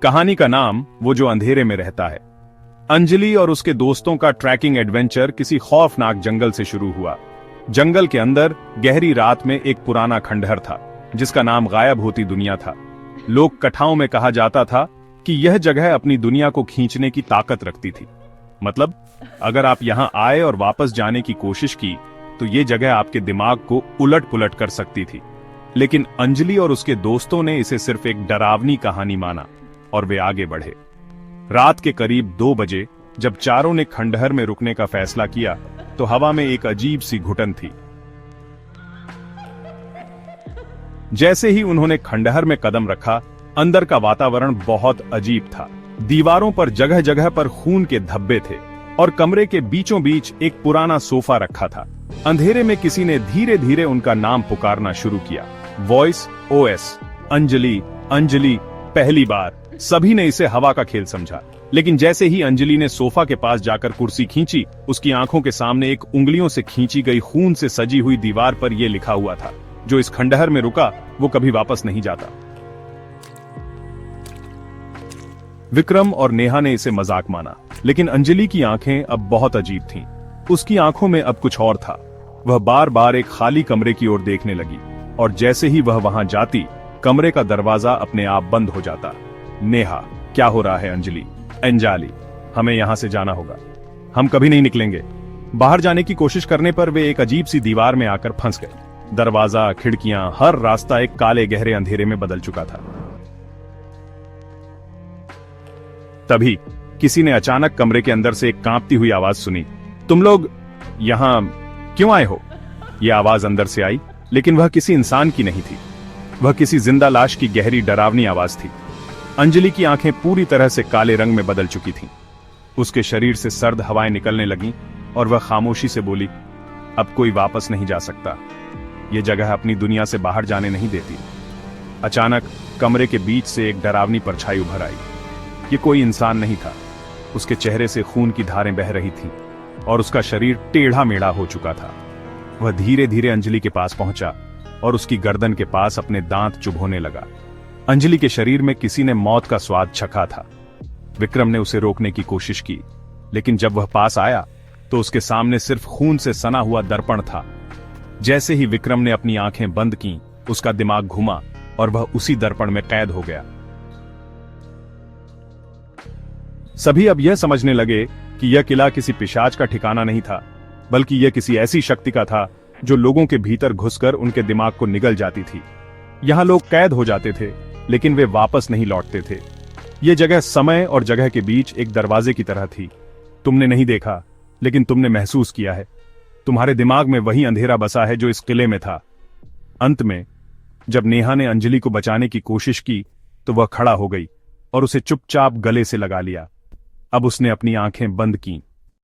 कहानी का नाम वो जो अंधेरे में रहता है। अंजलि और उसके दोस्तों का ट्रैकिंग एडवेंचर किसी खौफनाक जंगल से शुरू हुआ। जंगल के अंदर गहरी रात में एक पुराना खंडहर था जिसका नाम गायब होती दुनिया था। लोक कथाओं में कहा जाता था कि यह जगह अपनी दुनिया को खींचने की ताकत रखती थी। मतलब अगर आप यहां आए और वापस जाने की कोशिश की तो यह जगह आपके दिमाग को उलट पुलट कर सकती थी। लेकिन अंजलि और उसके दोस्तों ने इसे सिर्फ एक डरावनी कहानी माना और वे आगे बढ़े। रात के करीब 2 बजे जब चारों ने खंडहर में रुकने का फैसला किया तो हवा में एक अजीब सी घुटन थी। जैसे ही उन्होंने खंडहर में कदम रखा, अंदर का वातावरण बहुत अजीब था। दीवारों पर जगह जगह पर खून के धब्बे थे और कमरे के बीचों बीच एक पुराना सोफा रखा था। अंधेरे में किसी ने धीरे धीरे उनका नाम पुकारना शुरू किया। Voice OS, Anjali, Anjali. पहली बार सभी ने इसे हवा का खेल समझा, लेकिन जैसे ही अंजलि ने सोफा के पास जाकर कुर्सी खींची, उसकी आंखों के सामने एक उंगलियों से खींची गई खून से सजी हुई दीवार पर यह लिखा हुआ था, जो इस खंडहर में रुका वो कभी वापस नहीं जाता। विक्रम और नेहा ने इसे मजाक माना, लेकिन अंजलि की आंखें अब बहुत अजीब थीं। उसकी आंखों में अब कुछ और था। वह बार बार एक खाली कमरे की ओर देखने लगी और जैसे ही वह वहां जाती, कमरे का दरवाजा अपने आप बंद हो जाता। नेहा, क्या हो रहा है? अंजलि, हमें यहां से जाना होगा, हम कभी नहीं निकलेंगे। बाहर जाने की कोशिश करने पर वे एक अजीब सी दीवार में आकर फंस गए। दरवाजा, खिड़कियां, हर रास्ता एक काले गहरे अंधेरे में बदल चुका था। तभी किसी ने अचानक कमरे के अंदर से एक कांपती हुई आवाज सुनी। तुम लोग यहां क्यों आए हो? यह आवाज अंदर से आई, लेकिन वह किसी इंसान की नहीं थी। वह किसी जिंदा लाश की गहरी डरावनी आवाज थी। अंजलि की आंखें पूरी तरह से काले रंग में बदल चुकी थीं। उसके शरीर से सर्द हवाएं निकलने लगीं और वह खामोशी से बोली, अब कोई वापस नहीं जा सकता। यह जगह अपनी दुनिया से बाहर जाने नहीं देती। अचानक कमरे के बीच से एक डरावनी परछाई उभर आई। ये कोई इंसान नहीं था। उसके चेहरे से खून की धारें बह रही थीं और उसका शरीर टेढ़ा मेढ़ा हो चुका था। वह धीरे धीरे अंजलि के पास पहुंचा और उसकी गर्दन के पास अपने दांत चुभोने लगा। अंजलि के शरीर में किसी ने मौत का स्वाद चखा था। विक्रम ने उसे रोकने की कोशिश की, लेकिन जब वह पास आया तो उसके सामने सिर्फ खून से सना हुआ दर्पण था। जैसे ही विक्रम ने अपनी आंखें बंद की, उसका दिमाग घुमा और वह उसी दर्पण में कैद हो गया। सभी अब यह समझने लगे कि यह किला किसी पिशाच का ठिकाना नहीं था, बल्कि यह किसी ऐसी शक्ति का था जो लोगों के भीतर घुसकर उनके दिमाग को निगल जाती थी। यहां लोग कैद हो जाते थे, लेकिन वे वापस नहीं लौटते थे। यह जगह समय और जगह के बीच एक दरवाजे की तरह थी। तुमने नहीं देखा, लेकिन तुमने महसूस किया है। तुम्हारे दिमाग में वही अंधेरा बसा है जो इस किले में था। अंत में जब नेहा ने अंजलि को बचाने की कोशिश की तो वह खड़ा हो गई और उसे चुपचाप गले से लगा लिया। अब उसने अपनी आंखें बंद कीं